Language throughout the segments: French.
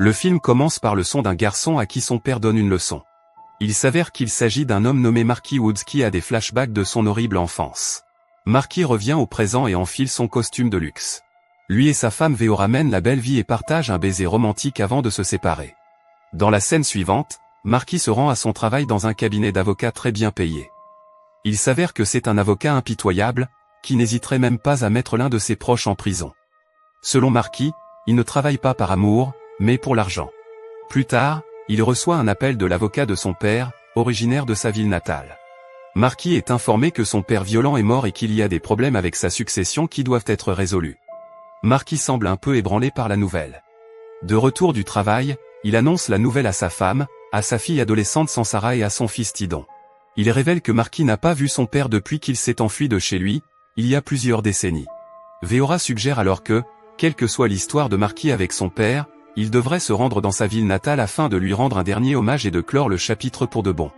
Le film commence par le son d'un garçon à qui son père donne une leçon. Il s'avère qu'il s'agit d'un homme nommé Marky Woods qui a des flashbacks de son horrible enfance. Marky revient au présent et enfile son costume de luxe. Lui et sa femme Veora mènent la belle vie et partagent un baiser romantique avant de se séparer. Dans la scène suivante, Marky se rend à son travail dans un cabinet d'avocats très bien payé. Il s'avère que c'est un avocat impitoyable, qui n'hésiterait même pas à mettre l'un de ses proches en prison. Selon Marky, il ne travaille pas par amour, mais pour l'argent. Plus tard, il reçoit un appel de l'avocat de son père, originaire de sa ville natale. Marky est informé que son père violent est mort et qu'il y a des problèmes avec sa succession qui doivent être résolus. Marky semble un peu ébranlé par la nouvelle. De retour du travail, il annonce la nouvelle à sa femme, à sa fille adolescente Sansara et à son fils Tidon. Il révèle que Marky n'a pas vu son père depuis qu'il s'est enfui de chez lui, il y a plusieurs décennies. Veora suggère alors que, quelle que soit l'histoire de Marky avec son père, il devrait se rendre dans sa ville natale afin de lui rendre un dernier hommage et de clore le chapitre pour de bon.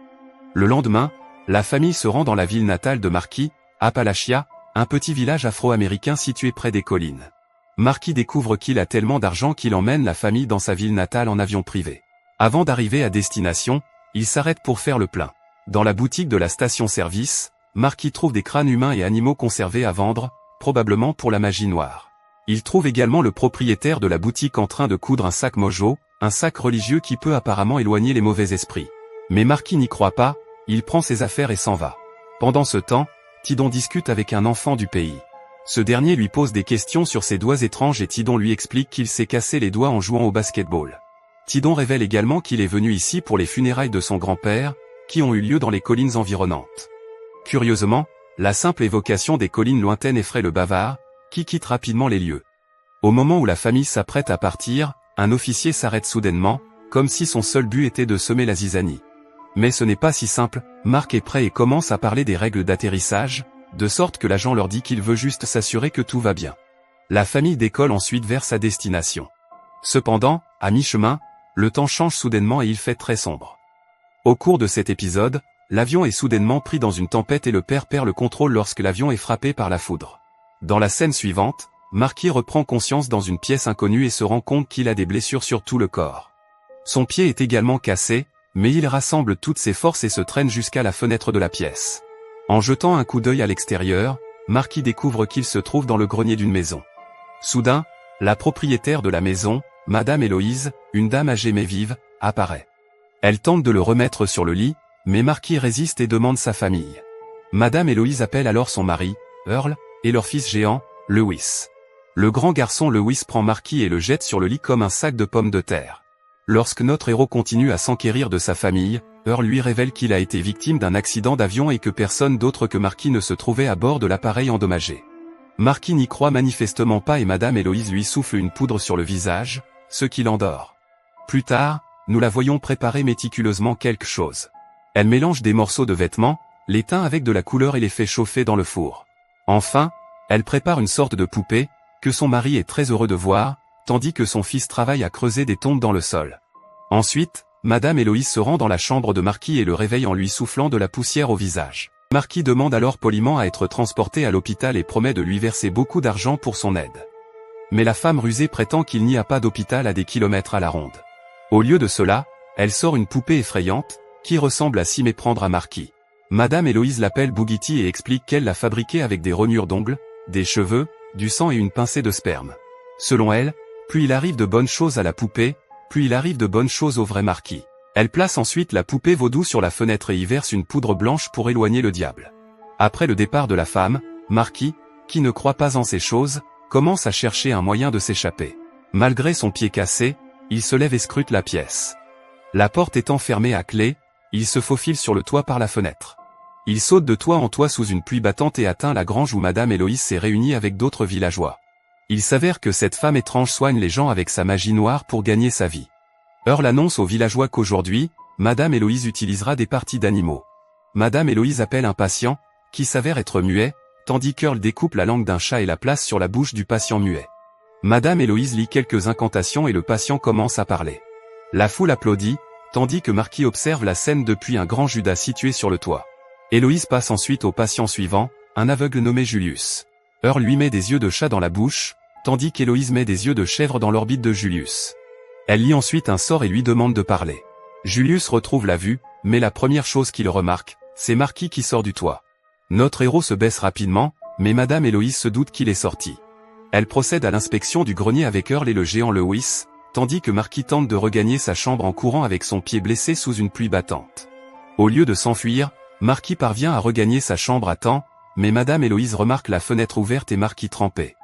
Le lendemain, la famille se rend dans la ville natale de Marky, Appalachia, un petit village afro-américain situé près des collines. Marky découvre qu'il a tellement d'argent qu'il emmène la famille dans sa ville natale en avion privé. Avant d'arriver à destination, il s'arrête pour faire le plein. Dans la boutique de la station-service, Marky trouve des crânes humains et animaux conservés à vendre, probablement pour la magie noire. Il trouve également le propriétaire de la boutique en train de coudre un sac mojo, un sac religieux qui peut apparemment éloigner les mauvais esprits. Mais Marky n'y croit pas, il prend ses affaires et s'en va. Pendant ce temps, Tidon discute avec un enfant du pays. Ce dernier lui pose des questions sur ses doigts étranges et Tidon lui explique qu'il s'est cassé les doigts en jouant au basketball. Tidon révèle également qu'il est venu ici pour les funérailles de son grand-père, qui ont eu lieu dans les collines environnantes. Curieusement, la simple évocation des collines lointaines effraie le bavard, qui quitte rapidement les lieux. Au moment où la famille s'apprête à partir, un officier s'arrête soudainement, comme si son seul but était de semer la zizanie. Mais ce n'est pas si simple, Mark est prêt et commence à parler des règles d'atterrissage, de sorte que l'agent leur dit qu'il veut juste s'assurer que tout va bien. La famille décolle ensuite vers sa destination. Cependant, à mi-chemin, le temps change soudainement et il fait très sombre. Au cours de cet épisode, l'avion est soudainement pris dans une tempête et le père perd le contrôle lorsque l'avion est frappé par la foudre. Dans la scène suivante, Marky reprend conscience dans une pièce inconnue et se rend compte qu'il a des blessures sur tout le corps. Son pied est également cassé, mais il rassemble toutes ses forces et se traîne jusqu'à la fenêtre de la pièce. En jetant un coup d'œil à l'extérieur, Marky découvre qu'il se trouve dans le grenier d'une maison. Soudain, la propriétaire de la maison, Madame Héloïse, une dame âgée mais vive, apparaît. Elle tente de le remettre sur le lit, mais Marky résiste et demande sa famille. Madame Héloïse appelle alors son mari, Earl, et leur fils géant, Lewis. Le grand garçon Lewis prend Marky et le jette sur le lit comme un sac de pommes de terre. Lorsque notre héros continue à s'enquérir de sa famille, Earl lui révèle qu'il a été victime d'un accident d'avion et que personne d'autre que Marky ne se trouvait à bord de l'appareil endommagé. Marky n'y croit manifestement pas et Madame Héloïse lui souffle une poudre sur le visage, ce qui l'endort. Plus tard, nous la voyons préparer méticuleusement quelque chose. Elle mélange des morceaux de vêtements, les teint avec de la couleur et les fait chauffer dans le four. Enfin, elle prépare une sorte de poupée, que son mari est très heureux de voir, tandis que son fils travaille à creuser des tombes dans le sol. Ensuite, Madame Héloïse se rend dans la chambre de Marky et le réveille en lui soufflant de la poussière au visage. Marky demande alors poliment à être transporté à l'hôpital et promet de lui verser beaucoup d'argent pour son aide. Mais la femme rusée prétend qu'il n'y a pas d'hôpital à des kilomètres à la ronde. Au lieu de cela, elle sort une poupée effrayante, qui ressemble à s'y méprendre à Marky. Madame Héloïse l'appelle Bougiti et explique qu'elle l'a fabriquée avec des rognures d'ongles, des cheveux, du sang et une pincée de sperme. Selon elle, plus il arrive de bonnes choses à la poupée, plus il arrive de bonnes choses au vrai Marky. Elle place ensuite la poupée vaudou sur la fenêtre et y verse une poudre blanche pour éloigner le diable. Après le départ de la femme, Marky, qui ne croit pas en ces choses, commence à chercher un moyen de s'échapper. Malgré son pied cassé, il se lève et scrute la pièce. La porte étant fermée à clé, il se faufile sur le toit par la fenêtre. Il saute de toit en toit sous une pluie battante et atteint la grange où Madame Héloïse s'est réunie avec d'autres villageois. Il s'avère que cette femme étrange soigne les gens avec sa magie noire pour gagner sa vie. Earl annonce aux villageois qu'aujourd'hui, Madame Héloïse utilisera des parties d'animaux. Madame Héloïse appelle un patient, qui s'avère être muet, tandis qu'Earl découpe la langue d'un chat et la place sur la bouche du patient muet. Madame Héloïse lit quelques incantations et le patient commence à parler. La foule applaudit, tandis que Marky observe la scène depuis un grand Judas situé sur le toit. Héloïse passe ensuite au patient suivant, un aveugle nommé Julius. Earl lui met des yeux de chat dans la bouche, tandis qu'Héloïse met des yeux de chèvre dans l'orbite de Julius. Elle lit ensuite un sort et lui demande de parler. Julius retrouve la vue, mais la première chose qu'il remarque, c'est Marquis qui sort du toit. Notre héros se baisse rapidement, mais Madame Héloïse se doute qu'il est sorti. Elle procède à l'inspection du grenier avec Earl et le géant Lewis, tandis que Marquis tente de regagner sa chambre en courant avec son pied blessé sous une pluie battante. Au lieu de s'enfuir, Marquis parvient à regagner sa chambre à temps, mais Madame Héloïse remarque la fenêtre ouverte et Marquis trempé.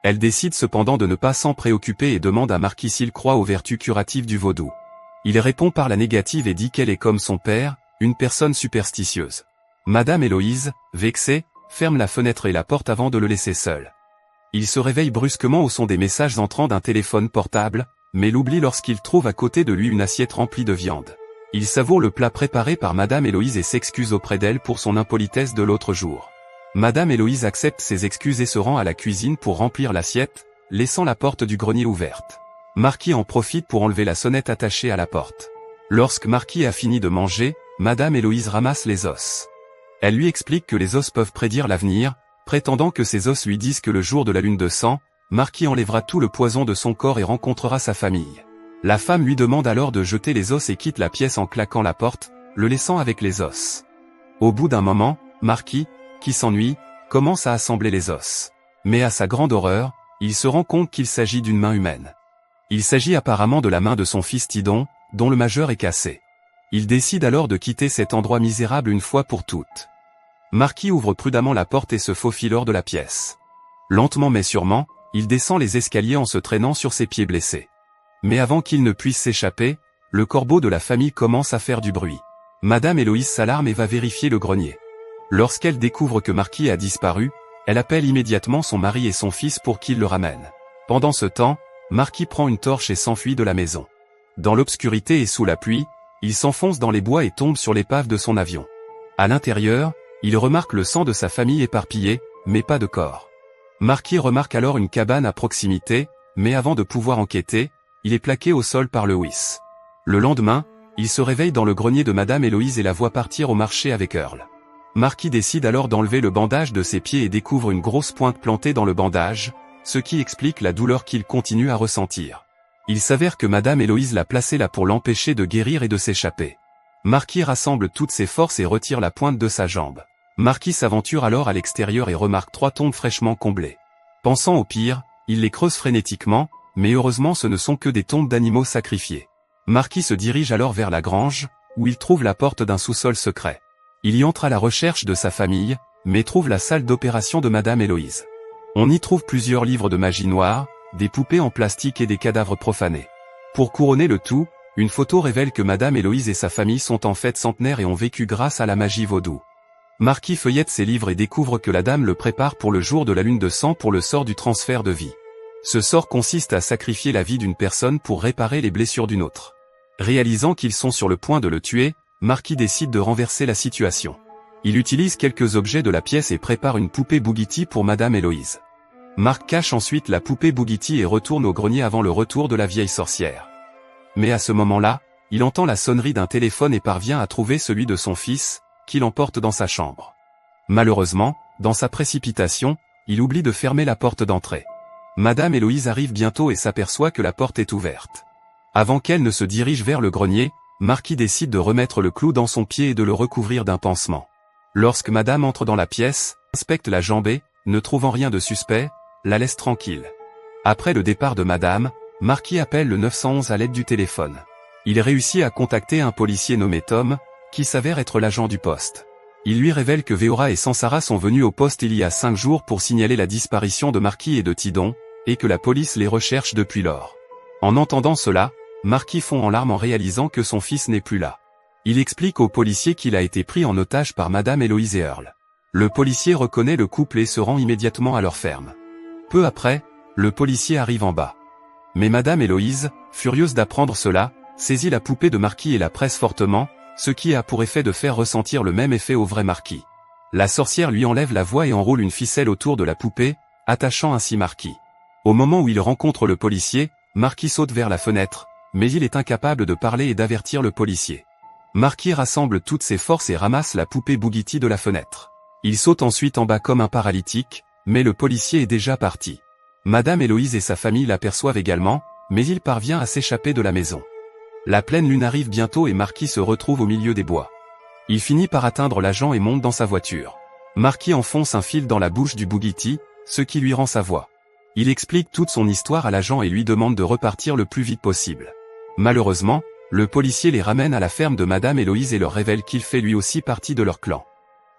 Elle décide cependant de ne pas s'en préoccuper et demande à Marquis s'il croit aux vertus curatives du vaudou. Il répond par la négative et dit qu'elle est comme son père, une personne superstitieuse. Madame Héloïse, vexée, ferme la fenêtre et la porte avant de le laisser seul. Il se réveille brusquement au son des messages entrants d'un téléphone portable, mais l'oublie lorsqu'il trouve à côté de lui une assiette remplie de viande. Il savoure le plat préparé par Madame Héloïse et s'excuse auprès d'elle pour son impolitesse de l'autre jour. Madame Héloïse accepte ses excuses et se rend à la cuisine pour remplir l'assiette, laissant la porte du grenier ouverte. Marquis en profite pour enlever la sonnette attachée à la porte. Lorsque Marquis a fini de manger, Madame Héloïse ramasse les os. Elle lui explique que les os peuvent prédire l'avenir, prétendant que ces os lui disent que le jour de la lune de sang, Marquis enlèvera tout le poison de son corps et rencontrera sa famille. La femme lui demande alors de jeter les os et quitte la pièce en claquant la porte, le laissant avec les os. Au bout d'un moment, Marquis, qui s'ennuie, commence à assembler les os. Mais à sa grande horreur, il se rend compte qu'il s'agit d'une main humaine. Il s'agit apparemment de la main de son fils Tidon, dont le majeur est cassé. Il décide alors de quitter cet endroit misérable une fois pour toutes. Marquis ouvre prudemment la porte et se faufile hors de la pièce. Lentement mais sûrement, il descend les escaliers en se traînant sur ses pieds blessés. Mais avant qu'il ne puisse s'échapper, le corbeau de la famille commence à faire du bruit. Madame Héloïse s'alarme et va vérifier le grenier. Lorsqu'elle découvre que Marquis a disparu, elle appelle immédiatement son mari et son fils pour qu'ils le ramènent. Pendant ce temps, Marquis prend une torche et s'enfuit de la maison. Dans l'obscurité et sous la pluie, il s'enfonce dans les bois et tombe sur l'épave de son avion. À l'intérieur, il remarque le sang de sa famille éparpillé, mais pas de corps. Marquis remarque alors une cabane à proximité, mais avant de pouvoir enquêter, il est plaqué au sol par Lewis. Le lendemain, il se réveille dans le grenier de Madame Héloïse et la voit partir au marché avec Earl. Marquis décide alors d'enlever le bandage de ses pieds et découvre une grosse pointe plantée dans le bandage, ce qui explique la douleur qu'il continue à ressentir. Il s'avère que Madame Héloïse l'a placé là pour l'empêcher de guérir et de s'échapper. Marquis rassemble toutes ses forces et retire la pointe de sa jambe. Marquis s'aventure alors à l'extérieur et remarque 3 tombes fraîchement comblées. Pensant au pire, il les creuse frénétiquement, mais heureusement ce ne sont que des tombes d'animaux sacrifiés. Marquis se dirige alors vers la grange, où il trouve la porte d'un sous-sol secret. Il y entre à la recherche de sa famille, mais trouve la salle d'opération de Madame Héloïse. On y trouve plusieurs livres de magie noire, des poupées en plastique et des cadavres profanés. Pour couronner le tout, une photo révèle que Madame Héloïse et sa famille sont en fait centenaires et ont vécu grâce à la magie vaudou. Marquis feuillette ses livres et découvre que la dame le prépare pour le jour de la lune de sang pour le sort du transfert de vie. Ce sort consiste à sacrifier la vie d'une personne pour réparer les blessures d'une autre. Réalisant qu'ils sont sur le point de le tuer, Marquis décide de renverser la situation. Il utilise quelques objets de la pièce et prépare une poupée Bougiti pour Madame Héloïse. Marc cache ensuite la poupée Bougiti et retourne au grenier avant le retour de la vieille sorcière. Mais à ce moment-là, il entend la sonnerie d'un téléphone et parvient à trouver celui de son fils, qu'il emporte dans sa chambre. Malheureusement, dans sa précipitation, il oublie de fermer la porte d'entrée. Madame Héloïse arrive bientôt et s'aperçoit que la porte est ouverte. Avant qu'elle ne se dirige vers le grenier, Marquis décide de remettre le clou dans son pied et de le recouvrir d'un pansement. Lorsque Madame entre dans la pièce, inspecte la jambe et, ne trouvant rien de suspect, la laisse tranquille. Après le départ de Madame, Marquis appelle le 911 à l'aide du téléphone. Il réussit à contacter un policier nommé Tom, qui s'avère être l'agent du poste. Il lui révèle que Veora et Sansara sont venus au poste il y a 5 jours pour signaler la disparition de Marquis et de Tidon, et que la police les recherche depuis lors. En entendant cela, Marquis fond en larmes en réalisant que son fils n'est plus là. Il explique au policier qu'il a été pris en otage par Madame Héloïse et Earl. Le policier reconnaît le couple et se rend immédiatement à leur ferme. Peu après, le policier arrive en bas. Mais Madame Héloïse, furieuse d'apprendre cela, saisit la poupée de Marquis et la presse fortement, ce qui a pour effet de faire ressentir le même effet au vrai Marquis. La sorcière lui enlève la voix et enroule une ficelle autour de la poupée, attachant ainsi Marquis. Au moment où il rencontre le policier, Marquis saute vers la fenêtre, mais il est incapable de parler et d'avertir le policier. Marquis rassemble toutes ses forces et ramasse la poupée Bougiti de la fenêtre. Il saute ensuite en bas comme un paralytique, mais le policier est déjà parti. Madame Héloïse et sa famille l'aperçoivent également, mais il parvient à s'échapper de la maison. La pleine lune arrive bientôt et Marky se retrouve au milieu des bois. Il finit par atteindre l'agent et monte dans sa voiture. Marky enfonce un fil dans la bouche du Bugatti, ce qui lui rend sa voix. Il explique toute son histoire à l'agent et lui demande de repartir le plus vite possible. Malheureusement, le policier les ramène à la ferme de Madame Héloïse et leur révèle qu'il fait lui aussi partie de leur clan.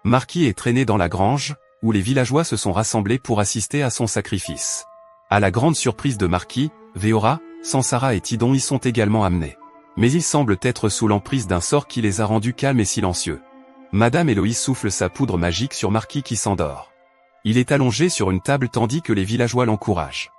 Marky est traîné dans la grange, où les villageois se sont rassemblés pour assister à son sacrifice. À la grande surprise de Marky, Veora, Sansara et Tidon y sont également amenés. Mais ils semblent être sous l'emprise d'un sort qui les a rendus calmes et silencieux. Madame Héloïse souffle sa poudre magique sur Marky qui s'endort. Il est allongé sur une table tandis que les villageois l'encouragent.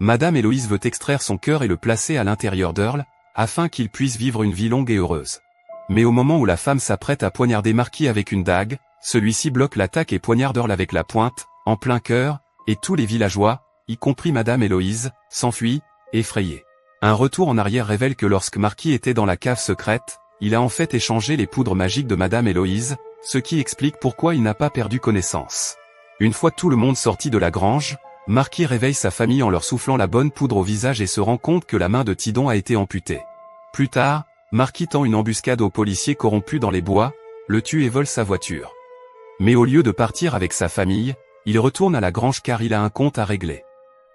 Madame Héloïse veut extraire son cœur et le placer à l'intérieur d'Earl, afin qu'il puisse vivre une vie longue et heureuse. Mais au moment où la femme s'apprête à poignarder Marky avec une dague, celui-ci bloque l'attaque et poignarde Earl avec la pointe, en plein cœur, et tous les villageois, y compris Madame Héloïse, s'enfuient, effrayés. Un retour en arrière révèle que lorsque Marky était dans la cave secrète, il a en fait échangé les poudres magiques de Madame Héloïse, ce qui explique pourquoi il n'a pas perdu connaissance. Une fois tout le monde sorti de la grange, Marky réveille sa famille en leur soufflant la bonne poudre au visage et se rend compte que la main de Tidon a été amputée. Plus tard, Marky tend une embuscade aux policiers corrompus dans les bois, le tue et vole sa voiture. Mais au lieu de partir avec sa famille, il retourne à la grange car il a un compte à régler.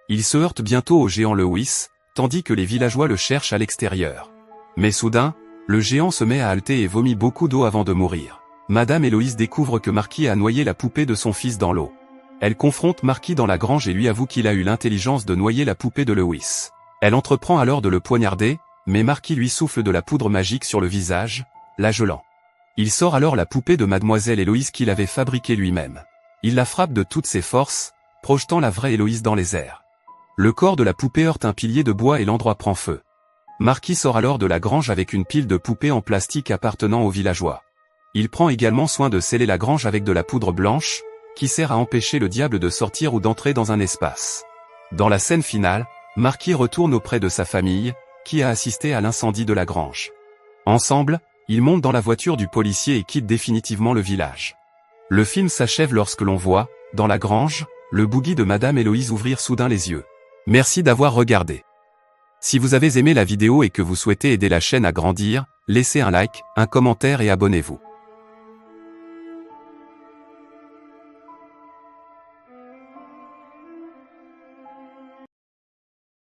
Il se heurte bientôt au géant Lewis, tandis que les villageois le cherchent à l'extérieur. Mais soudain, le géant se met à halter et vomit beaucoup d'eau avant de mourir. Madame Héloïse découvre que Marky a noyé la poupée de son fils dans l'eau. Elle confronte Marky dans la grange et lui avoue qu'il a eu l'intelligence de noyer la poupée de Lewis. Elle entreprend alors de le poignarder, mais Marky lui souffle de la poudre magique sur le visage, la gelant. Il sort alors la poupée de Mademoiselle Héloïse qu'il avait fabriquée lui-même. Il la frappe de toutes ses forces, projetant la vraie Héloïse dans les airs. Le corps de la poupée heurte un pilier de bois et l'endroit prend feu. Marky sort alors de la grange avec une pile de poupées en plastique appartenant aux villageois. Il prend également soin de sceller la grange avec de la poudre blanche, qui sert à empêcher le diable de sortir ou d'entrer dans un espace. Dans la scène finale, Marky retourne auprès de sa famille, qui a assisté à l'incendie de la grange. Ensemble, ils montent dans la voiture du policier et quittent définitivement le village. Le film s'achève lorsque l'on voit, dans la grange, le boogie de Madame Héloïse ouvrir soudain les yeux. Merci d'avoir regardé. Si vous avez aimé la vidéo et que vous souhaitez aider la chaîne à grandir, laissez un like, un commentaire et abonnez-vous.